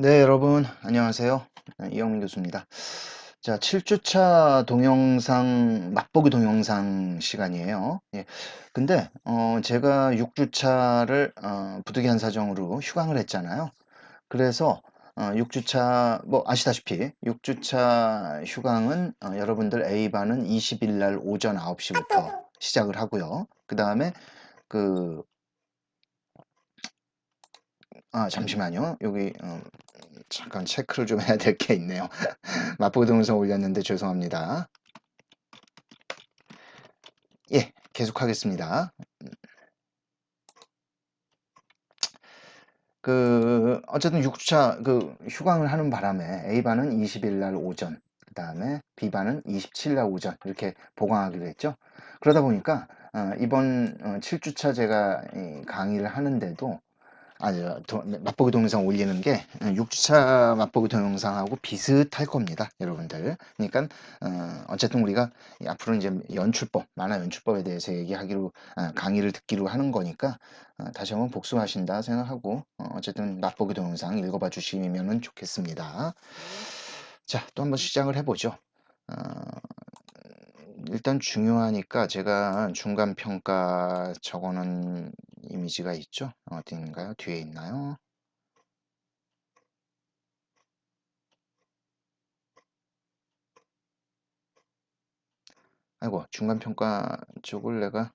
네, 여러분, 안녕하세요. 이영민 교수입니다. 자, 7주차 동영상, 맛보기 동영상 시간이에요. 예. 근데, 제가 6주차를, 부득이한 사정으로 휴강을 했잖아요. 그래서, 6주차, 뭐, 아시다시피, 6주차 휴강은, 여러분들 A반은 20일 날 오전 9시부터 시작을 하고요. 그 다음에, 그, 잠시만요. 여기, 잠깐 체크를 좀 해야 될 게 있네요. 맛보기 동영상 올렸는데 죄송합니다. 예, 계속하겠습니다. 어쨌든 6주차 휴강을 하는 바람에 A반은 20일 날 오전, 그 다음에 B반은 27일 날 오전, 이렇게 보강하기로 했죠. 그러다 보니까, 이번 7주차 제가 강의를 하는데도 맛보기 동영상 올리는 게 6주차 맛보기 동영상하고 비슷할 겁니다, 여러분들. 그러니까 어쨌든 우리가 앞으로 이제 연출법, 만화 연출법에 대해서 얘기하기로 강의를 듣기로 하는 거니까 다시 한번 복습하신다 생각하고 어쨌든 맛보기 동영상 읽어봐 주시면 좋겠습니다. 자, 또 한번 시작을 해보죠. 어, 일단 중요하니까 제가 중간 평가 적어놓은 이미지가 있죠. 어딘가요? 뒤에 있나요? 아이고, 중간평가 쪽을 내가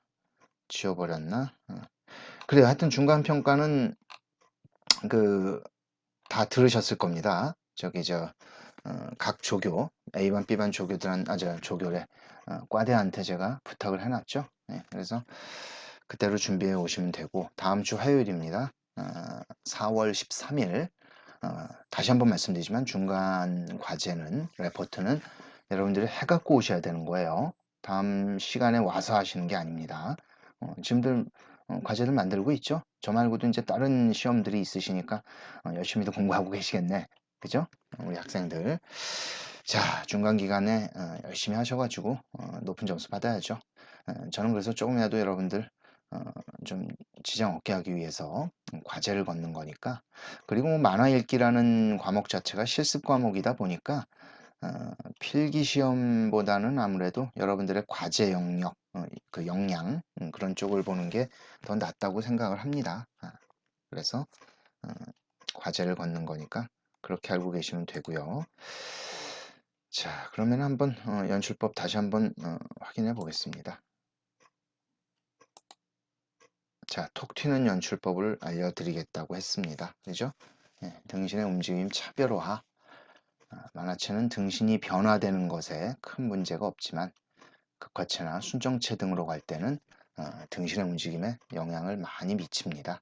지워버렸나? 그래요. 하여튼 중간평가는 그, 다 들으셨을 겁니다. 각 조교, A반, B반 조교래, 과대한테 제가 부탁을 해놨죠. 네, 그래서 그대로 준비해 오시면 되고, 다음 주 화요일입니다. 4월 13일. 다시 한번 말씀드리지만 중간 과제는, 레포트는 여러분들이 해갖고 오셔야 되는 거예요. 다음 시간에 와서 하시는 게 아닙니다. 지금들 과제들 만들고 있죠? 저 말고도 이제 다른 시험들이 있으시니까 열심히도 공부하고 계시겠네. 그죠? 우리 학생들. 자, 중간 기간에 열심히 하셔가지고 높은 점수 받아야죠. 저는 그래서 조금이라도 여러분들 어, 좀 지장 없게 하기 위해서 과제를 걷는 거니까. 그리고 뭐 만화 읽기라는 과목 자체가 실습 과목이다 보니까 어, 필기 시험보다는 아무래도 여러분들의 과제 영역, 그 역량, 그런 쪽을 보는 게 더 낫다고 생각을 합니다. 그래서 어, 과제를 걷는 거니까 그렇게 알고 계시면 되고요. 자, 그러면 한번 연출법 다시 한번 확인해 보겠습니다. 자, 톡 튀는 연출법을 알려드리겠다고 했습니다. 그죠? 예, 등신의 움직임 차별화. 만화체는 등신이 변화되는 것에 큰 문제가 없지만 극화체나 순정체 등으로 갈 때는 등신의 움직임에 영향을 많이 미칩니다.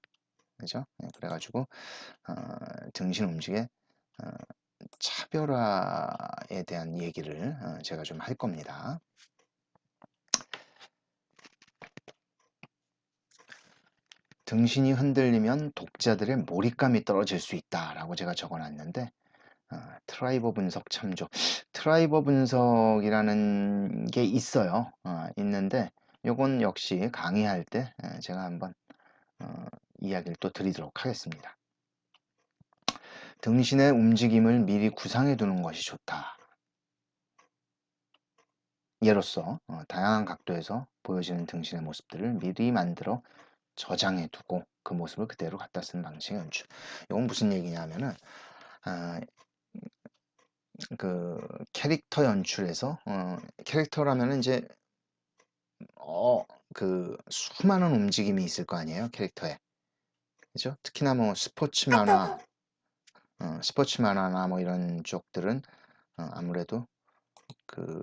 그죠? 예, 그래가지고 등신 움직임의 어, 차별화에 대한 얘기를 제가 좀 할 겁니다. 등신이 흔들리면 독자들의 몰입감이 떨어질 수 있다라고 제가 적어놨는데 트라이버 분석 참조. 트라이버 분석이라는 게 있어요. 있는데 요건 역시 강의할 때 제가 한번 어, 이야기를 또 드리도록 하겠습니다. 등신의 움직임을 미리 구상해 두는 것이 좋다. 예로서 다양한 각도에서 보여지는 등신의 모습들을 미리 만들어 저장해 두고 그 모습을 그대로 갖다 쓰는 방식의 연출. 이건 무슨 얘기냐면은 아, 그 캐릭터 연출에서 캐릭터라면은 이제 수많은 움직임이 있을 거 아니에요, 캐릭터에. 그죠? 특히나 뭐 스포츠 만화나 뭐 이런 쪽들은 아무래도 그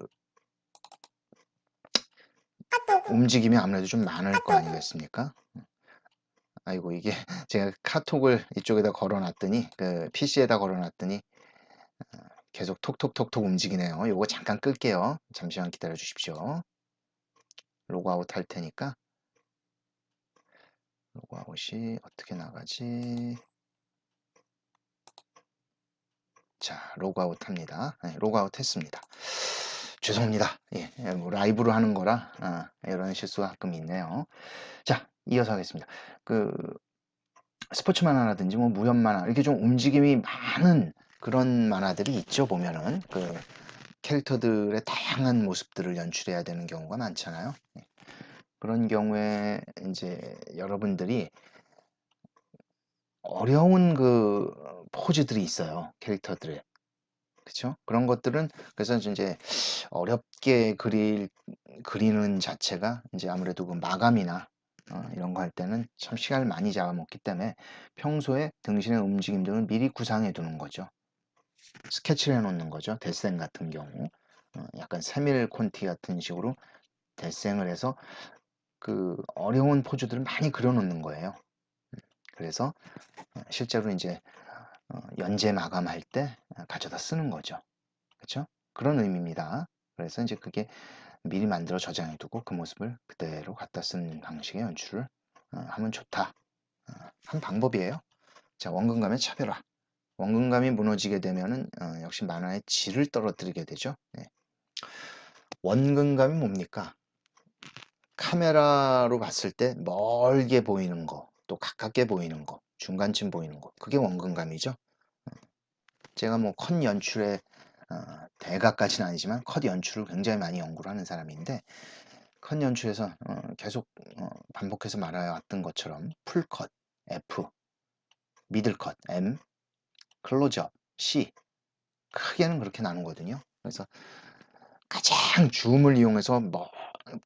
움직임이 아무래도 좀 많을 거 아니겠습니까? 아이고, 이게 제가 카톡을 이쪽에다 걸어놨더니 그 PC에다 걸어놨더니 계속 톡톡톡톡 움직이네요. 요거 잠깐 끌게요. 잠시만 기다려 주십시오. 로그아웃 할 테니까. 로그아웃이 어떻게 나가지? 자, 로그아웃 합니다. 네, 로그아웃 했습니다. 죄송합니다. 예, 뭐 라이브로 하는 거라 이런 실수가 가끔 있네요. 자, 이어서 하겠습니다. 그 스포츠 만화라든지 뭐 무협 만화 이렇게 좀 움직임이 많은 그런 만화들이 있죠. 보면은 그 캐릭터들의 다양한 모습들을 연출해야 되는 경우가 많잖아요. 그런 경우에 이제 여러분들이 어려운 그 포즈들이 있어요. 캐릭터들의. 그쵸? 그런 것들은 그래서 이제 어렵게 그리는 자체가 이제 아무래도 그 마감이나 이런 거 할 때는 참 시간을 많이 잡아먹기 때문에 평소에 등신의 움직임 등을 미리 구상해 두는 거죠. 스케치를 해 놓는 거죠. 데생 같은 경우. 약간 세밀 콘티 같은 식으로 데생을 해서 그 어려운 포즈들을 많이 그려 놓는 거예요. 그래서 실제로 이제 연재 마감할 때 가져다 쓰는 거죠. 그렇죠? 그런 의미입니다. 그래서 이제 그게 미리 만들어 저장해 두고 그 모습을 그대로 갖다 쓰는 방식의 연출을 하면 좋다. 한 방법이에요. 자, 원근감의 차별화. 원근감이 무너지게 되면은 역시 만화의 질을 떨어뜨리게 되죠. 네. 원근감이 뭡니까? 카메라로 봤을 때 멀게 보이는 거, 또 가깝게 보이는 거, 중간쯤 보이는 거. 그게 원근감이죠. 제가 뭐 컷 연출에 대가까지는 아니지만 컷 연출을 굉장히 많이 연구를 하는 사람인데 컷 연출에서 계속 반복해서 말해왔던 것처럼 풀컷 F, 미들컷 M, 클로즈업 C 크게는 그렇게 나누거든요. 그래서 가장 줌을 이용해서 뭐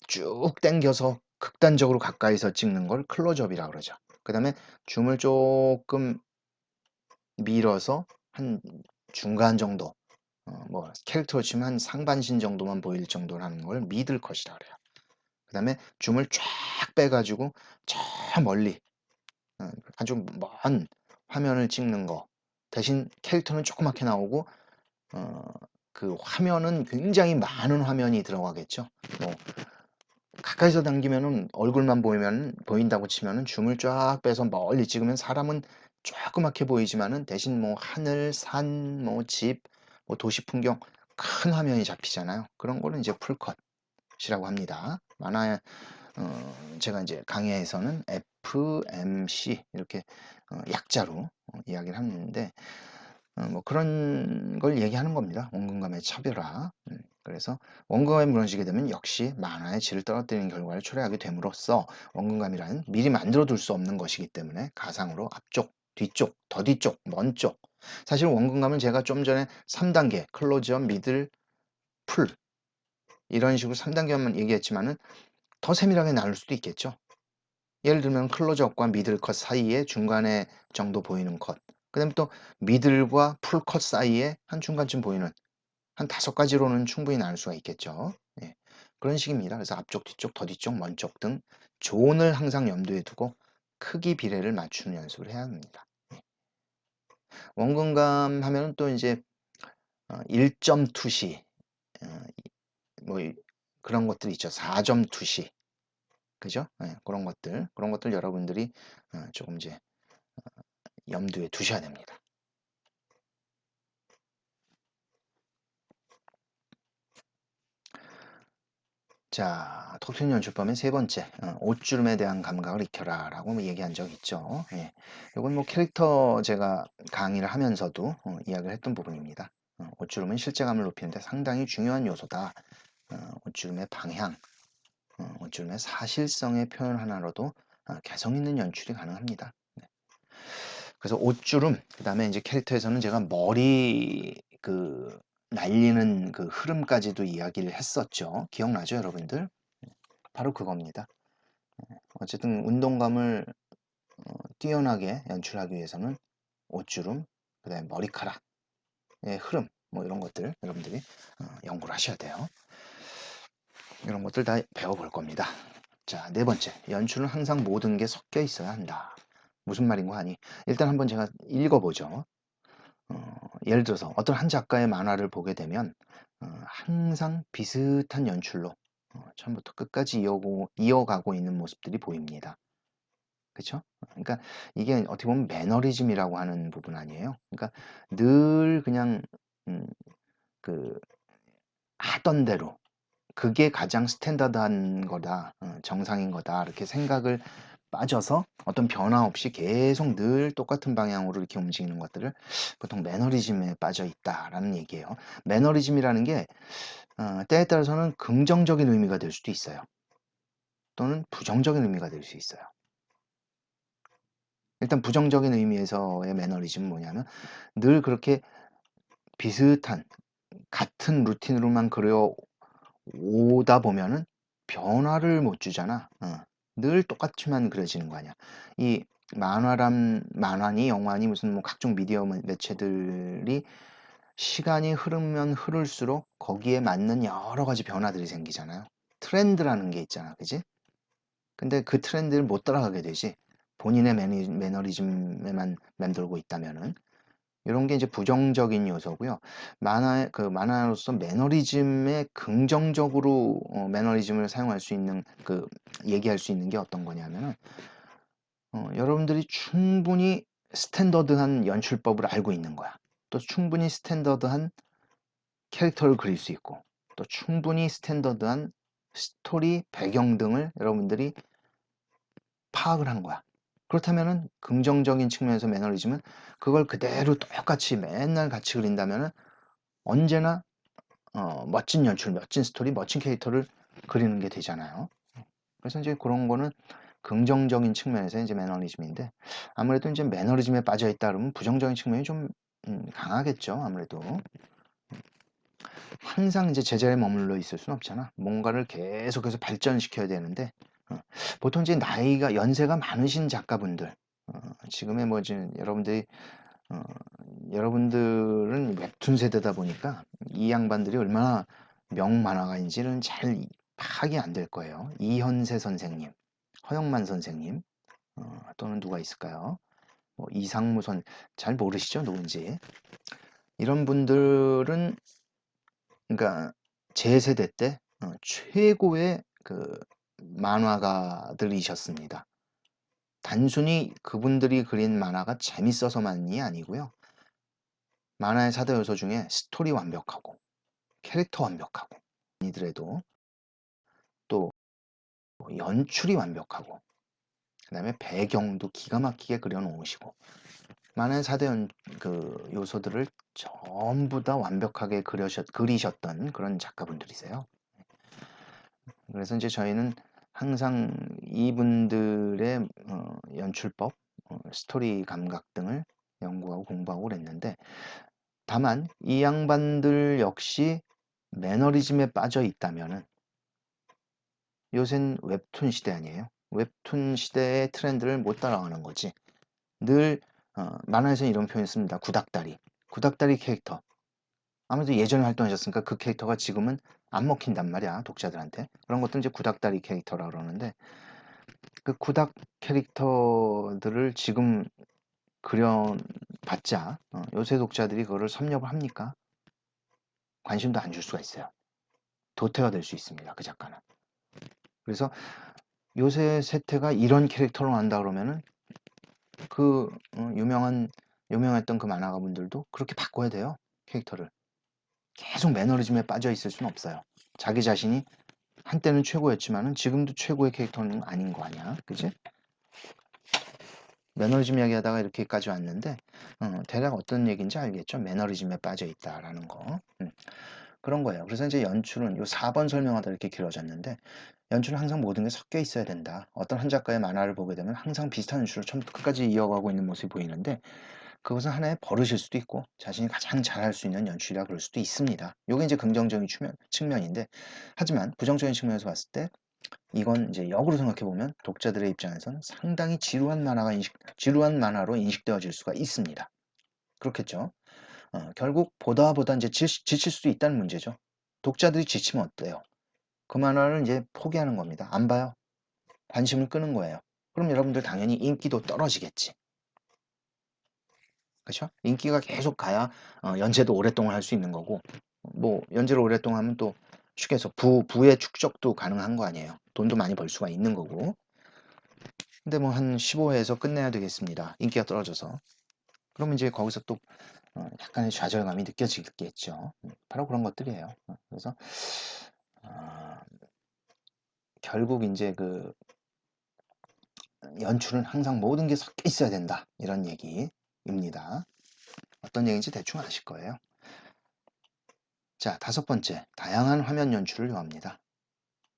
쭉 당겨서 극단적으로 가까이서 찍는 걸 클로즈업이라고 그러죠. 그 다음에 줌을 조금 밀어서 한 중간 정도 뭐 캐릭터로 치면 한 상반신 정도만 보일 정도라는 걸 미들컷이라고 그래요. 그 다음에 줌을 쫙 빼가지고 저 멀리 아주 먼 화면을 찍는 거 대신 캐릭터는 조그맣게 나오고 그 화면은 굉장히 많은 화면이 들어가겠죠. 뭐 가까이서 당기면은 얼굴만 보인다고 치면은 줌을 쫙 빼서 멀리 찍으면 사람은 조그맣게 보이지만은 대신 뭐 하늘, 산, 뭐 집, 뭐 도시 풍경 큰 화면이 잡히잖아요. 그런 거는 이제 풀컷이라고 합니다. 만화에 제가 이제 강의에서는 FMC 이렇게 약자로 이야기를 하는데 뭐 그런 걸 얘기하는 겁니다. 원근감의 차별화. 그래서 원근감이 무너지게 되면 역시 만화의 질을 떨어뜨리는 결과를 초래하게 됨으로써 원근감이라는 미리 만들어 둘 수 없는 것이기 때문에 가상으로 앞쪽, 뒤쪽, 더 뒤쪽, 먼 쪽. 사실 원근감은 제가 좀 전에 3단계 클로즈업, 미들, 풀 이런 식으로 3단계만 얘기했지만은 더 세밀하게 나눌 수도 있겠죠. 예를 들면 클로즈업과 미들 컷 사이에 중간에 정도 보이는 컷. 그 다음에 또 미들과 풀 컷 사이에 한 중간쯤 보이는 한 5가지로는 충분히 나눌 수가 있겠죠. 예. 그런 식입니다. 그래서 앞쪽, 뒤쪽, 더 뒤쪽, 먼 쪽 등 존을 항상 염두에 두고 크기 비례를 맞추는 연습을 해야 합니다. 예. 원근감 하면 또 이제 1점 투시 뭐 그런 것들 있죠. 4점 투시 그죠? 예, 그런 것들 여러분들이 조금 이제 염두에 두셔야 됩니다. 자, 톡튠 연출법의 세 번째, 옷주름에 대한 감각을 익혀라 라고 뭐 얘기한 적 있죠. 예. 이건 뭐 캐릭터 제가 강의를 하면서도 이야기를 했던 부분입니다. 옷주름은 실제감을 높이는데 상당히 중요한 요소다. 옷주름의 방향, 옷주름의 사실성의 표현 하나로도 개성 있는 연출이 가능합니다. 네. 그래서 옷주름, 그 다음에 이제 캐릭터에서는 제가 머리 그 날리는 그 흐름까지도 이야기를 했었죠. 기억나죠, 여러분들? 바로 그겁니다. 어쨌든 운동감을 뛰어나게 연출하기 위해서는 옷주름, 그 다음에 머리카락의 흐름, 뭐 이런 것들 여러분들이 연구를 하셔야 돼요. 이런 것들 다 배워볼 겁니다. 자, 네 번째, 연출은 항상 모든 게 섞여 있어야 한다. 무슨 말인가 하니 일단 한번 제가 읽어보죠. 예를 들어서 어떤 한 작가의 만화를 보게 되면 항상 비슷한 연출로 처음부터 끝까지 이어가고 있는 모습들이 보입니다. 그쵸? 그러니까 이게 어떻게 보면 매너리즘이라고 하는 부분 아니에요. 그러니까 늘 그냥 음, 그 하던 대로 그게 가장 스탠다드한 거다, 정상인 거다 이렇게 생각을 빠져서 어떤 변화 없이 계속 늘 똑같은 방향으로 이렇게 움직이는 것들을 보통 매너리즘에 빠져 있다라는 얘기예요. 매너리즘이라는 게 때에 따라서는 긍정적인 의미가 될 수도 있어요. 또는 부정적인 의미가 될 수 있어요. 일단 부정적인 의미에서의 매너리즘은 뭐냐면 늘 그렇게 비슷한 같은 루틴으로만 그려오다 보면은 변화를 못 주잖아. 늘 똑같이만 그려지는 거 아니야. 이 만화니 영화니 무슨 뭐 각종 미디어 매체들이 시간이 흐르면 흐를수록 거기에 맞는 여러 가지 변화들이 생기잖아요. 트렌드라는 게 있잖아. 그지? 근데 그 트렌드를 못 따라가게 되지. 본인의 매너리즘에만 맴돌고 있다면은. 이런 게 이제 부정적인 요소고요. 만화로서 매너리즘에 긍정적으로 매너리즘을 사용할 수 있는 얘기할 수 있는 게 어떤 거냐면은 여러분들이 충분히 스탠더드한 연출법을 알고 있는 거야. 또 충분히 스탠더드한 캐릭터를 그릴 수 있고 또 충분히 스탠더드한 스토리 배경 등을 여러분들이 파악을 한 거야. 그렇다면은 긍정적인 측면에서 매너리즘은 그걸 그대로 똑같이 맨날 같이 그린다면은 언제나 멋진 연출, 멋진 스토리, 멋진 캐릭터를 그리는 게 되잖아요. 그래서 이제 그런 거는 긍정적인 측면에서 이제 매너리즘인데 아무래도 이제 매너리즘에 빠져 있다 그러면 부정적인 측면이 좀 강하겠죠. 아무래도 항상 이제 제자리에 머물러 있을 수는 없잖아. 뭔가를 계속해서 발전시켜야 되는데 어, 보통 이제 나이가 연세가 많으신 작가분들 지금의 뭐 지금 어, 여러분들은 웹툰 세대다 보니까 이 양반들이 얼마나 명만화가인지는 잘 파악이 안 될 거예요. 이현세 선생님, 허영만 선생님, 또는 누가 있을까요? 뭐 이상무 잘 모르시죠? 누군지. 이런 분들은 그러니까 제 세대 때 최고의 그 만화가들이셨습니다. 단순히 그분들이 그린 만화가 재밌어서만이 아니고요. 만화의 4대 요소 중에 스토리 완벽하고 캐릭터 완벽하고 이더라도 또 연출이 완벽하고 그다음에 배경도 기가 막히게 그려 놓으시고 만화의 4대 요소들을 전부 다 완벽하게 그리셨던 그런 작가분들이세요. 그래서 이제 저희는 항상 이분들의 연출법, 스토리 감각 등을 연구하고 공부하고 그랬는데 다만 이 양반들 역시 매너리즘에 빠져 있다면은 요새는 웹툰 시대 아니에요? 웹툰 시대의 트렌드를 못 따라가는 거지. 늘 만화에서는 이런 표현 씁니다. 구닥다리. 구닥다리 캐릭터. 아무래도 예전에 활동하셨으니까 그 캐릭터가 지금은 안 먹힌단 말이야. 독자들한테. 그런 것들 이제 구닥다리 캐릭터라 그러는데 그 구닥 캐릭터들을 지금 그려봤자 요새 독자들이 그거를 섭렵을 합니까? 관심도 안 줄 수가 있어요. 도태가 될 수 있습니다. 그 작가는. 그래서 요새 세태가 이런 캐릭터로 한다 그러면은 그 유명했던 그 만화가 분들도 그렇게 바꿔야 돼요. 캐릭터를. 계속 매너리즘에 빠져 있을 수는 없어요. 자기 자신이 한때는 최고였지만은 지금도 최고의 캐릭터는 아닌 거 아니야. 그지? 매너리즘 이야기하다가 이렇게까지 왔는데 대략 어떤 얘기인지 알겠죠? 매너리즘에 빠져 있다라는 거. 그런 거예요. 그래서 이제 연출은 요 4번 설명하다 이렇게 길어졌는데 연출은 항상 모든 게 섞여 있어야 된다. 어떤 한 작가의 만화를 보게 되면 항상 비슷한 연출을 처음부터 끝까지 이어가고 있는 모습이 보이는데 그것은 하나의 버릇일 수도 있고 자신이 가장 잘할 수 있는 연출이라 그럴 수도 있습니다. 이게 이제 긍정적인 측면인데 하지만 부정적인 측면에서 봤을 때 이건 이제 역으로 생각해 보면 독자들의 입장에서는 상당히 지루한 만화로 인식되어질 수가 있습니다. 그렇겠죠. 결국 보다 이제 지칠 수도 있다는 문제죠. 독자들이 지치면 어때요? 그 만화를 이제 포기하는 겁니다. 안 봐요. 관심을 끄는 거예요. 그럼 여러분들 당연히 인기도 떨어지겠지. 그렇죠? 인기가 계속 가야 연재도 오랫동안 할 수 있는 거고 뭐 연재를 오랫동안 하면 또 쉽게 해서 부의 축적도 가능한 거 아니에요. 돈도 많이 벌 수가 있는 거고. 근데 뭐 한 15회에서 끝내야 되겠습니다. 인기가 떨어져서. 그러면 이제 거기서 또 약간의 좌절감이 느껴지겠죠. 바로 그런 것들이에요. 그래서 어, 결국 이제 연출은 항상 모든 게 섞여 있어야 된다. 이런 얘기입니다. 어떤 얘기인지 대충 아실 거예요. 자, 5번째, 다양한 화면 연출을 요합니다.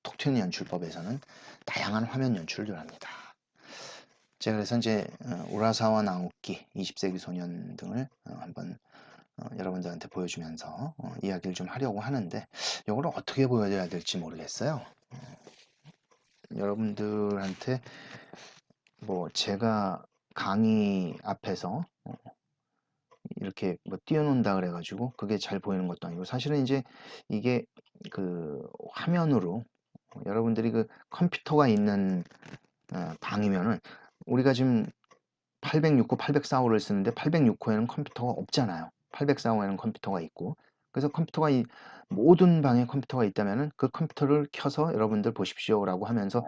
톡 튀는 연출법에서는 다양한 화면 연출을 요합니다. 제가 그래서 이제 우라사와 나오키, 20세기 소년 등을 한번 여러분들한테 보여주면서 이야기를 좀 하려고 하는데 이걸 어떻게 보여줘야 될지 모르겠어요. 여러분들한테 뭐 제가 강의 앞에서 이렇게 뭐 띄워놓는다 그래가지고 그게 잘 보이는 것도 아니고 사실은 이제 이게 그 화면으로 여러분들이 그 컴퓨터가 있는 방이면은 우리가 지금 806호, 804호를 쓰는데 806호에는 컴퓨터가 없잖아요. 804호에는 컴퓨터가 있고 그래서 컴퓨터가 모든 방에 컴퓨터가 있다면은 그 컴퓨터를 켜서 여러분들 보십시오라고 하면서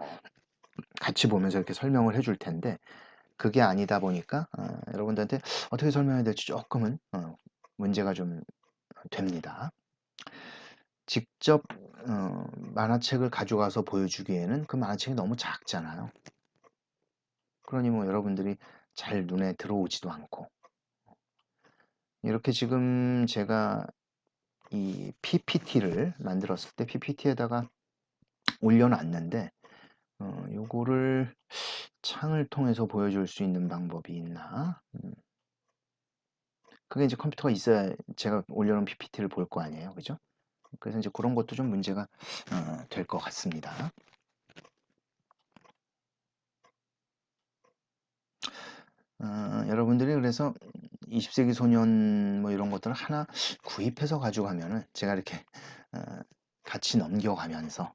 같이 보면서 이렇게 설명을 해줄 텐데 그게 아니다 보니까 여러분들한테 어떻게 설명해야 될지 조금은 문제가 좀 됩니다. 직접 만화책을 가져가서 보여주기에는 그 만화책이 너무 작잖아요. 그러니 뭐 여러분들이 잘 눈에 들어오지도 않고 이렇게 지금 제가 이 PPT를 만들었을 때 PPT에다가 올려놨는데 요거를 창을 통해서 보여줄 수 있는 방법이 있나? 그게 이제 컴퓨터가 있어야 제가 올려놓은 PPT를 볼 거 아니에요, 그죠? 그래서 이제 그런 것도 좀 문제가 될 것 같습니다. 여러분들이 그래서 20세기 소년 뭐 이런 것들을 하나 구입해서 가져가면은 제가 이렇게 어, 같이 넘겨가면서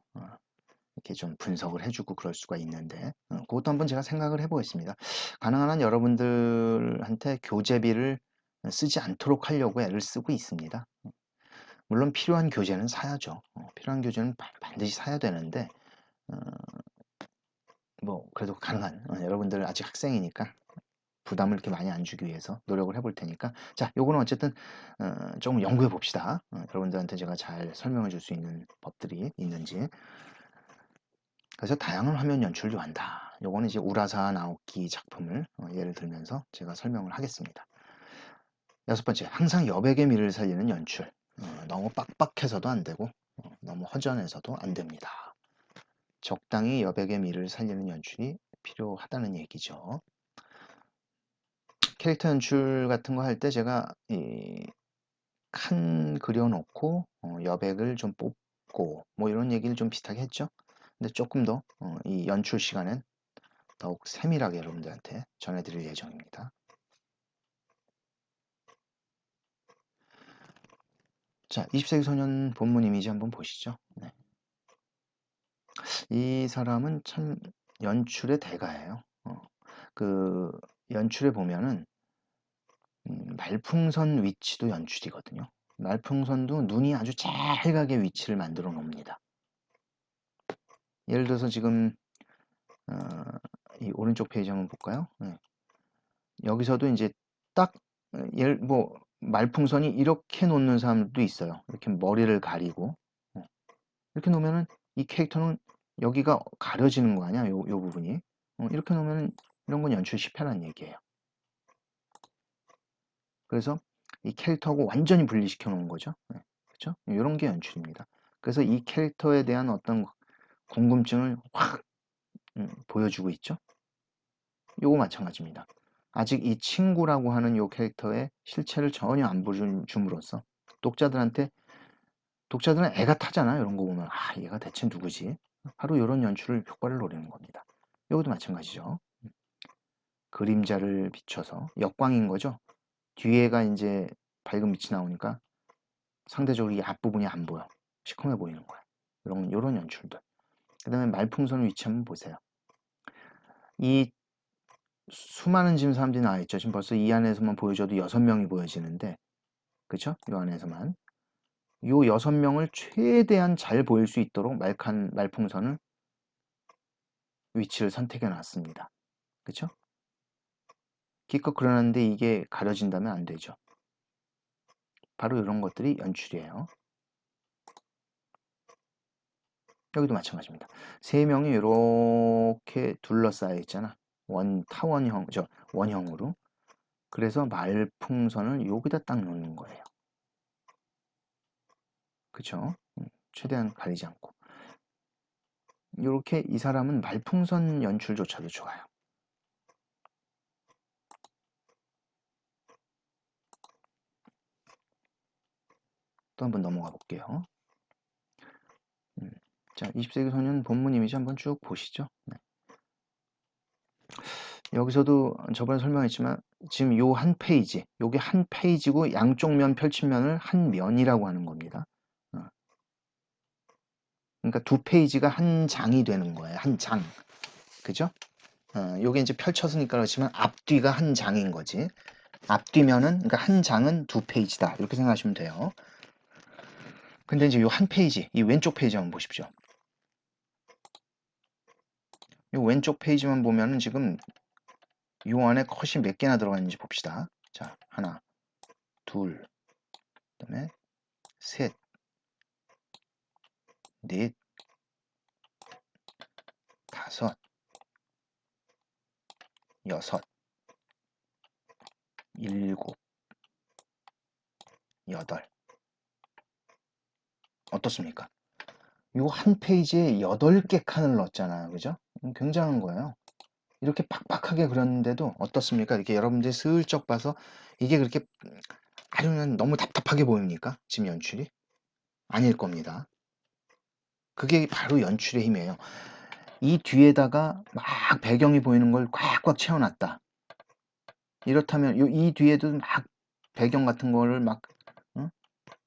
이렇게 좀 분석을 해주고 그럴 수가 있는데 그것도 한번 제가 생각을 해보겠습니다. 가능한 한 여러분들한테 교재비를 쓰지 않도록 하려고 애를 쓰고 있습니다. 물론 필요한 교재는 사야죠. 필요한 교재는 반드시 사야 되는데 어, 뭐 그래도 가능한 여러분들 아직 학생이니까 부담을 이렇게 많이 안 주기 위해서 노력을 해볼 테니까 자 요거는 어쨌든 조금 연구해 봅시다. 여러분들한테 제가 잘 설명해 줄 수 있는 법들이 있는지. 그래서 다양한 화면 연출을 요한다. 요거는 이제 우라사 나오키 작품을 예를 들면서 제가 설명을 하겠습니다. 6번째, 항상 여백의 미를 살리는 연출. 너무 빡빡해서도 안 되고 너무 허전해서도 안 됩니다. 적당히 여백의 미를 살리는 연출이 필요하다는 얘기죠. 캐릭터 연출 같은 거 할 때 제가 칸 그려놓고 여백을 좀 뽑고 뭐 이런 얘기를 좀 비슷하게 했죠. 근데 조금 더 이 연출 시간엔 더욱 세밀하게 여러분들한테 전해드릴 예정입니다. 자, 20세기 소년 본문 이미지 한번 보시죠. 네. 이 사람은 참 연출의 대가예요. 그 연출에 보면은 말풍선 위치도 연출이거든요. 말풍선도 눈이 아주 잘 가게 위치를 만들어 놓습니다. 예를 들어서 지금 이 오른쪽 페이지 한번 볼까요? 네. 여기서도 이제 딱 뭐 말풍선이 이렇게 놓는 사람도 있어요. 이렇게 머리를 가리고 이렇게 놓으면은 이 캐릭터는 여기가 가려지는 거 아니야? 요 부분이 이렇게 놓으면은 이런 건 연출 실패라는 얘기예요. 그래서 이 캐릭터하고 완전히 분리시켜 놓은 거죠. 네. 그렇죠? 이런 게 연출입니다. 그래서 이 캐릭터에 대한 어떤 궁금증을 확 보여주고 있죠. 요거 마찬가지입니다. 아직 이 친구라고 하는 요 캐릭터의 실체를 전혀 안 보여줌으로써 독자들은 애가 타잖아. 이런 거 보면 아 얘가 대체 누구지? 바로 이런 연출을 효과를 노리는 겁니다. 이것도 마찬가지죠. 그림자를 비춰서 역광인 거죠. 뒤에가 이제 밝은 빛이 나오니까 상대적으로 이 앞부분이 안 보여. 시커매 보이는 거야. 이런 연출들. 그 다음에 말풍선 위치 한번 보세요. 이 수많은 지금 사람들이 나와 있죠. 지금 벌써 이 안에서만 보여줘도 6명이 보여지는데 그쵸? 이 안에서만 요 6명을 최대한 잘 보일 수 있도록 말풍선을 위치를 선택해 놨습니다. 그쵸? 기껏 그려놨는데 이게 가려진다면 안 되죠. 바로 이런 것들이 연출이에요. 여기도 마찬가지입니다. 3명이 이렇게 둘러싸여 있잖아. 타원형, 원형으로. 그래서 말풍선을 여기다 딱 놓는 거예요. 그쵸? 최대한 가리지 않고. 이렇게 이 사람은 말풍선 연출조차도 좋아요. 또 한번 넘어가 볼게요. 자, 20세기 소년 본문 이미지 한번 쭉 보시죠. 네. 여기서도 저번에 설명했지만 지금 요 한 페이지, 요게 한 페이지고 양쪽 면 펼친 면을 한 면이라고 하는 겁니다. 그러니까 두 페이지가 한 장이 되는 거예요. 한 장. 그죠? 요게 이제 펼쳤으니까 그렇지만 앞뒤가 한 장인 거지. 앞뒤면은, 그러니까 한 장은 두 페이지다. 이렇게 생각하시면 돼요. 근데 이제 요 한 페이지, 이 왼쪽 페이지 한번 보십시오. 요 왼쪽 페이지만 보면은 지금 요 안에 컷이 몇 개나 들어가 있는지 봅시다. 자, 하나, 둘, 그다음에 셋, 넷, 다섯, 여섯, 일곱, 여덟. 어떻습니까? 요 한 페이지에 8개 칸을 넣었잖아요. 그죠? 굉장한 거예요. 이렇게 빡빡하게 그렸는데도 어떻습니까? 이렇게 여러분들이 슬쩍 봐서 이게 그렇게 아주 그냥 너무 답답하게 보입니까? 지금 연출이? 아닐 겁니다. 그게 바로 연출의 힘이에요. 이 뒤에다가 막 배경이 보이는 걸 꽉꽉 채워놨다. 이렇다면 이 뒤에도 막 배경 같은 거를 막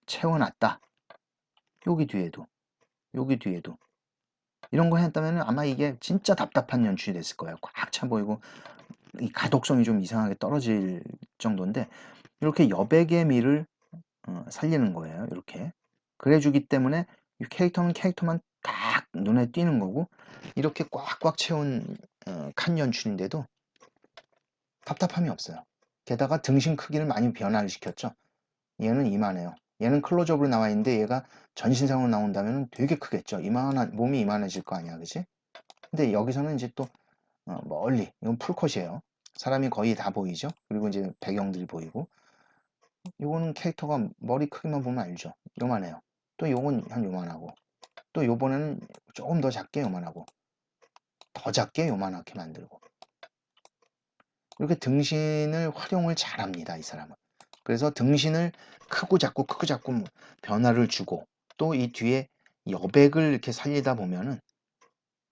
채워놨다. 여기 뒤에도, 여기 뒤에도. 이런 거 했다면 아마 이게 진짜 답답한 연출이 됐을 거예요. 꽉 차 보이고 이 가독성이 좀 이상하게 떨어질 정도인데 이렇게 여백의 미를 살리는 거예요. 이렇게 그래주기 때문에 이 캐릭터는 캐릭터만 딱 눈에 띄는 거고 이렇게 꽉꽉 채운 칸 연출인데도 답답함이 없어요. 게다가 등신 크기를 많이 변화를 시켰죠. 얘는 이만해요. 얘는 클로즈업으로 나와 있는데 얘가 전신상으로 나온다면 되게 크겠죠. 이만한 몸이 이만해질 거 아니야, 그지? 근데 여기서는 이제 또 멀리 이건 풀컷이에요. 사람이 거의 다 보이죠. 그리고 이제 배경들이 보이고 요거는 캐릭터가 머리 크기만 보면 알죠. 요만해요. 또 요건 한 요만하고 또 요번에는 조금 더 작게 요만하고 더 작게 요만하게 만들고 이렇게 등신을 활용을 잘합니다. 이 사람은. 그래서 등신을 크고 작고 뭐 변화를 주고 또 이 뒤에 여백을 이렇게 살리다 보면은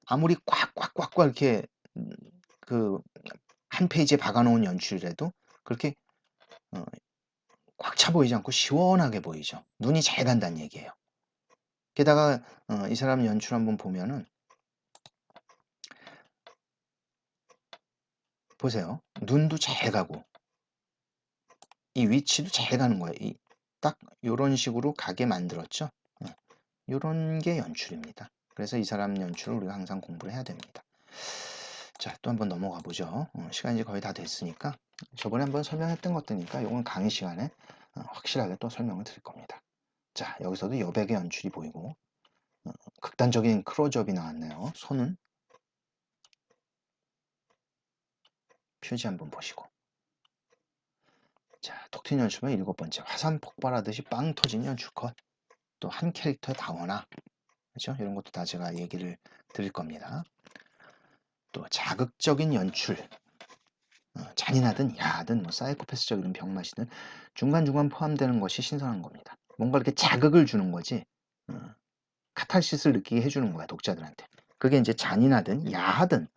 아무리 꽉꽉꽉꽉 이렇게 그 한 페이지에 박아놓은 연출이라도 그렇게 꽉 차 보이지 않고 시원하게 보이죠. 눈이 잘 간다는 얘기예요. 게다가 이 사람 연출 한번 보면은 보세요. 눈도 잘 가고 이 위치도 잘 가는 거예요. 딱 요런 식으로 가게 만들었죠. 요런 게 연출입니다. 그래서 이 사람 연출을 우리가 항상 공부를 해야 됩니다. 자, 또 한번 넘어가 보죠. 시간이 이제 거의 다 됐으니까 저번에 한번 설명했던 것들이니까 이건 강의 시간에 확실하게 또 설명을 드릴 겁니다. 자, 여기서도 여백의 연출이 보이고 극단적인 크로즈업이 나왔네요. 손은 표지 한번 보시고 자, 톡틴 연출은 7번째 화산 폭발하듯이 빵 터진 연출 컷. 또 한 캐릭터의 다원화 그렇죠? 이런 것도 다 제가 얘기를 드릴 겁니다. 또 자극적인 연출 잔인하든 야하든 뭐 사이코패스적인 병맛이든 중간중간 포함되는 것이 신선한 겁니다. 뭔가 이렇게 자극을 주는 거지 카탈시스를 느끼게 해주는 거야 독자들한테. 그게 이제 잔인하든 야하든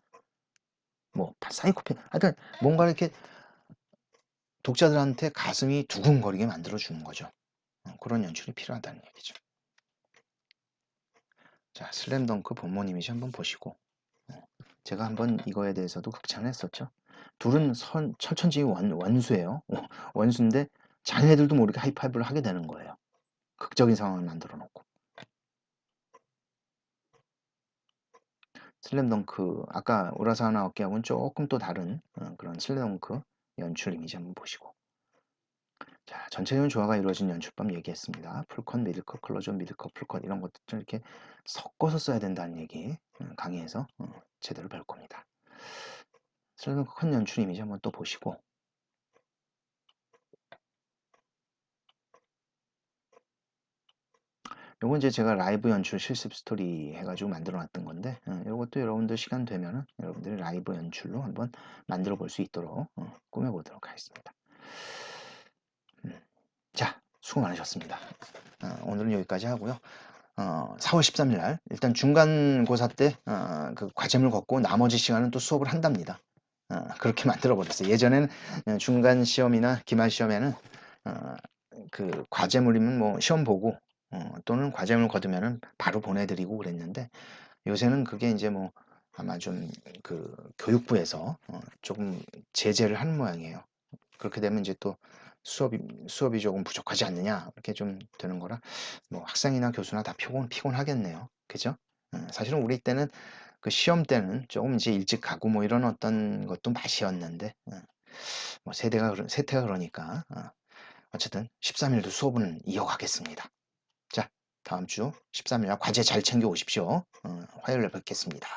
뭐 사이코패 하여튼 뭔가 이렇게 독자들한테 가슴이 두근거리게 만들어주는 거죠. 그런 연출이 필요하다는 얘기죠. 자, 슬램덩크 본문 이미지 한번 보시고 제가 한번 이거에 대해서도 극찬했었죠. 둘은 철천지 원수예요. 원수인데 자기네들도 모르게 하이파이브를 하게 되는 거예요. 극적인 상황을 만들어 놓고. 슬램덩크 아까 우라사나 어깨하고는 조금 또 다른 그런 슬램덩크 연출 이미지 한번 보시고 자, 전체적인 조화가 이루어진 연출법 얘기했습니다. 풀컷, 미들컷, 클로즈업, 미들컷, 풀컷 이런 것들 좀 이렇게 섞어서 써야 된다는 얘기 강의에서 제대로 배울 겁니다. 썰렁 큰 연출 이미지 한번 또 보시고, 요건 이제 제가 라이브 연출 실습 스토리 해가지고 만들어 놨던 건데, 요것도 여러분들 시간 되면은 여러분들이 라이브 연출로 한번 만들어 볼 수 있도록 꾸며 보도록 하겠습니다. 자, 수고 많으셨습니다. 오늘은 여기까지 하고요. 4월 13일 날 일단 중간고사 때 그 과제물 걷고 나머지 시간은 또 수업을 한답니다. 그렇게 만들어 버렸어요. 예전에는 중간 시험이나 기말 시험에는 어, 그 과제물이면 뭐 시험 보고 또는 과제물 거두면은 바로 보내드리고 그랬는데, 요새는 그게 이제 뭐 아마 좀 그 교육부에서 조금 제재를 하는 모양이에요. 그렇게 되면 이제 또 수업이 수업이 조금 부족하지 않느냐 이렇게 좀 되는 거라, 뭐 학생이나 교수나 다 피곤하겠네요. 그죠? 사실은 우리 때는 그 시험 때는 조금 이제 일찍 가고 뭐 이런 어떤 것도 맛이었는데, 뭐 세태가 그러니까 어쨌든 13일도 수업은 이어가겠습니다. 자, 다음 주 13일 날 과제 잘 챙겨 오십시오. 화요일에 뵙겠습니다.